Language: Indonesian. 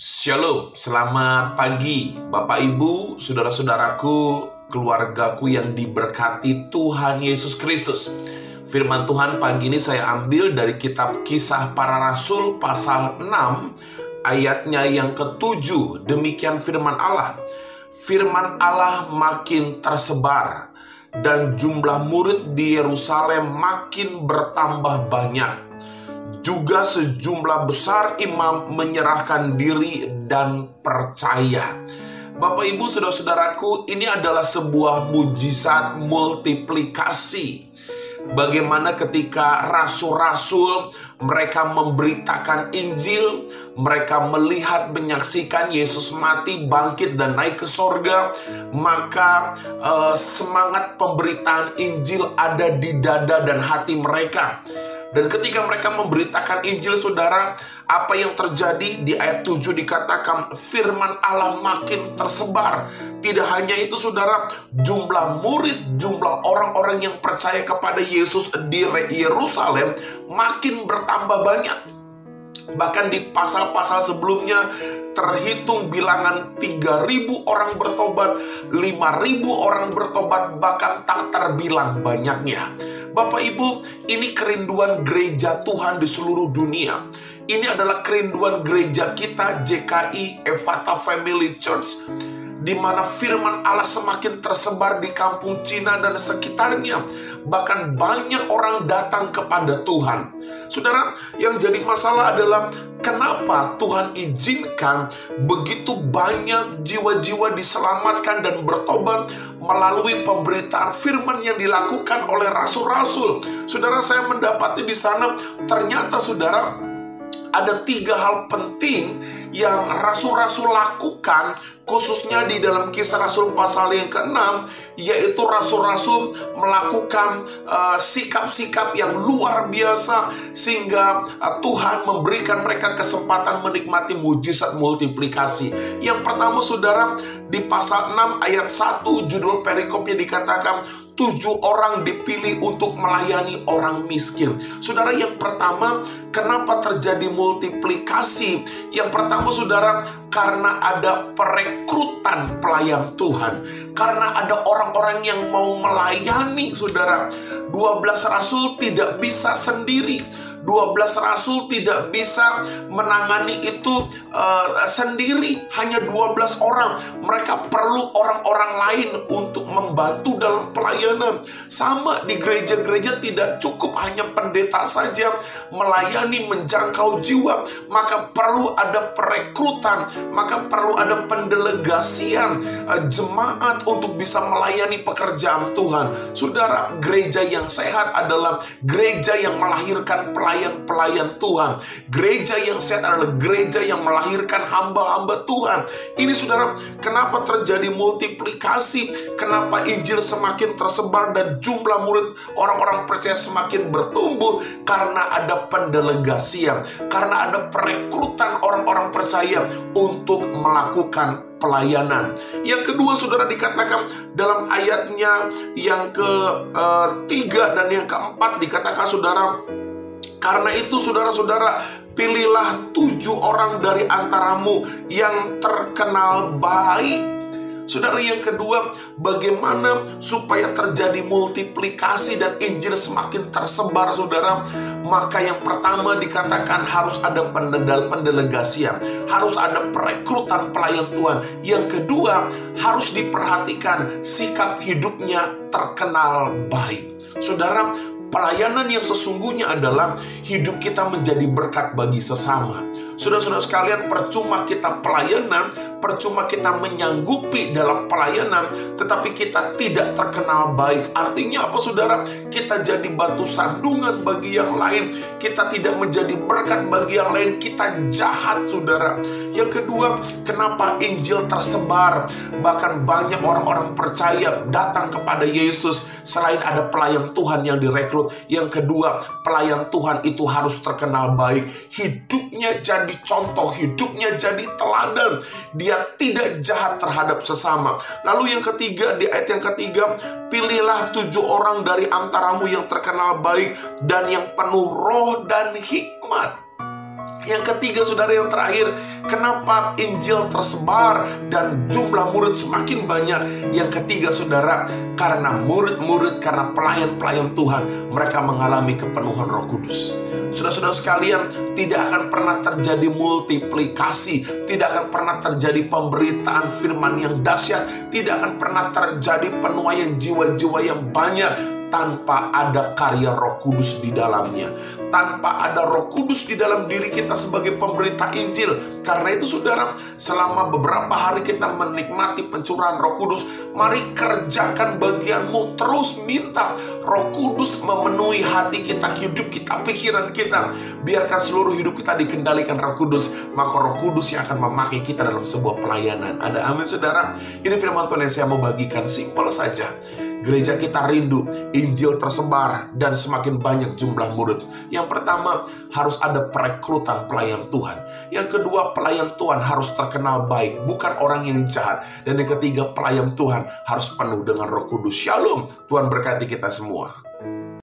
Shalom, selamat pagi Bapak Ibu, saudara-saudaraku, keluargaku yang diberkati Tuhan Yesus Kristus. Firman Tuhan pagi ini saya ambil dari kitab Kisah Para Rasul pasal 6 ayatnya yang ke-7. Demikian firman Allah. Firman Allah makin tersebar dan jumlah murid di Yerusalem makin bertambah banyak. Juga sejumlah besar imam menyerahkan diri dan percaya. Bapak Ibu saudara-saudaraku, ini adalah sebuah mujizat multiplikasi. Bagaimana ketika rasul-rasul mereka memberitakan Injil, mereka melihat menyaksikan Yesus mati, bangkit dan naik ke sorga, maka semangat pemberitaan Injil ada di dada dan hati mereka. Dan ketika mereka memberitakan Injil, saudara, apa yang terjadi? Di ayat 7 dikatakan firman Allah makin tersebar. Tidak hanya itu, saudara, jumlah murid, jumlah orang-orang yang percaya kepada Yesus di Yerusalem makin bertambah banyak. Bahkan di pasal-pasal sebelumnya terhitung bilangan 3.000 orang bertobat, 5.000 orang bertobat, bahkan tak terbilang banyaknya. Bapak Ibu, ini kerinduan gereja Tuhan di seluruh dunia. Ini adalah kerinduan gereja kita, JKI Ephata Family Church, di mana firman Allah semakin tersebar di kampung Cina dan sekitarnya. Bahkan banyak orang datang kepada Tuhan. Saudara, yang jadi masalah adalah kenapa Tuhan izinkan begitu banyak jiwa-jiwa diselamatkan dan bertobat melalui pemberitaan firman yang dilakukan oleh rasul-rasul. Saudara, saya mendapati di sana ternyata, saudara, ada 3 hal penting yang rasul-rasul lakukan, khususnya di dalam Kisah Rasul pasal yang ke-6, yaitu rasul-rasul melakukan sikap-sikap yang luar biasa, sehingga Tuhan memberikan mereka kesempatan menikmati mujizat multiplikasi. Yang pertama, saudara, di pasal 6 ayat 1, judul perikopnya dikatakan 7 orang dipilih untuk melayani orang miskin. Saudara, yang pertama, kenapa terjadi multiplikasi? Yang pertama, saudara, karena ada perekrutan pelayan Tuhan. Karena ada orang-orang yang mau melayani, saudara. 12 rasul tidak bisa sendiri. 12 rasul tidak bisa menangani itu sendiri. Hanya 12 orang. Mereka perlu orang-orang lain untuk membantu dalam pelayanan. Sama di gereja-gereja, tidak cukup hanya pendeta saja melayani, menjangkau jiwa. Maka perlu ada perekrutan, maka perlu ada pendelegasian jemaat untuk bisa melayani pekerjaan Tuhan. Saudara, gereja yang sehat adalah gereja yang melahirkan pelayan Tuhan. Gereja yang sehat adalah gereja yang melahirkan hamba-hamba Tuhan. Ini, saudara, kenapa terjadi multiplikasi, kenapa Injil semakin tersebar dan jumlah murid orang-orang percaya semakin bertumbuh, karena ada pendelegasian, karena ada perekrutan orang-orang percaya untuk melakukan pelayanan. Yang kedua, saudara, dikatakan dalam ayatnya yang ke-3 dan yang ke-4 dikatakan, saudara, karena itu, saudara-saudara, pilihlah 7 orang dari antaramu yang terkenal baik. Saudara, yang kedua, bagaimana supaya terjadi multiplikasi dan Injil semakin tersebar, saudara? Maka yang pertama dikatakan harus ada pendelegasian, harus ada perekrutan pelayan Tuhan. Yang kedua, harus diperhatikan sikap hidupnya terkenal baik. Saudara, pelayanan yang sesungguhnya adalah hidup kita menjadi berkat bagi sesama. Saudara-saudara sekalian, percuma kita pelayanan, percuma kita menyanggupi dalam pelayanan, tetapi kita tidak terkenal baik. Artinya apa, saudara? Kita jadi batu sandungan bagi yang lain. Kita tidak menjadi berkat bagi yang lain. Kita jahat, saudara. Yang kedua, kenapa Injil tersebar? Bahkan banyak orang-orang percaya datang kepada Yesus selain ada pelayan Tuhan yang direkrut. Yang kedua, pelayan Tuhan itu harus terkenal baik. Hidupnya jadi contoh, hidupnya jadi teladan. Dia tidak jahat terhadap sesama. Lalu yang ketiga, di ayat yang ketiga, pilihlah 7 orang dari antaramu yang terkenal baik dan yang penuh roh dan hikmat. Yang ketiga, saudara, yang terakhir, kenapa Injil tersebar dan jumlah murid semakin banyak? Yang ketiga, saudara, karena murid-murid, karena pelayan-pelayan Tuhan, mereka mengalami kepenuhan Roh Kudus. Saudara-saudara sekalian, tidak akan pernah terjadi multiplikasi, tidak akan pernah terjadi pemberitaan firman yang dahsyat, tidak akan pernah terjadi penuaian jiwa-jiwa yang banyak tanpa ada karya Roh Kudus di dalamnya, tanpa ada Roh Kudus di dalam diri kita sebagai pemberita Injil. Karena itu, saudara, selama beberapa hari kita menikmati pencurahan Roh Kudus, mari kerjakan bagianmu. Terus minta Roh Kudus memenuhi hati kita, hidup kita, pikiran kita. Biarkan seluruh hidup kita dikendalikan Roh Kudus, maka Roh Kudus yang akan memakai kita dalam sebuah pelayanan. Ada amin, saudara? Ini firman Tuhan yang saya mau bagikan, simpel saja. Gereja kita rindu Injil tersebar dan semakin banyak jumlah murid. Yang pertama, harus ada perekrutan pelayan Tuhan. Yang kedua, pelayan Tuhan harus terkenal baik, bukan orang yang jahat. Dan yang ketiga, pelayan Tuhan harus penuh dengan Roh Kudus. Shalom, Tuhan berkati kita semua.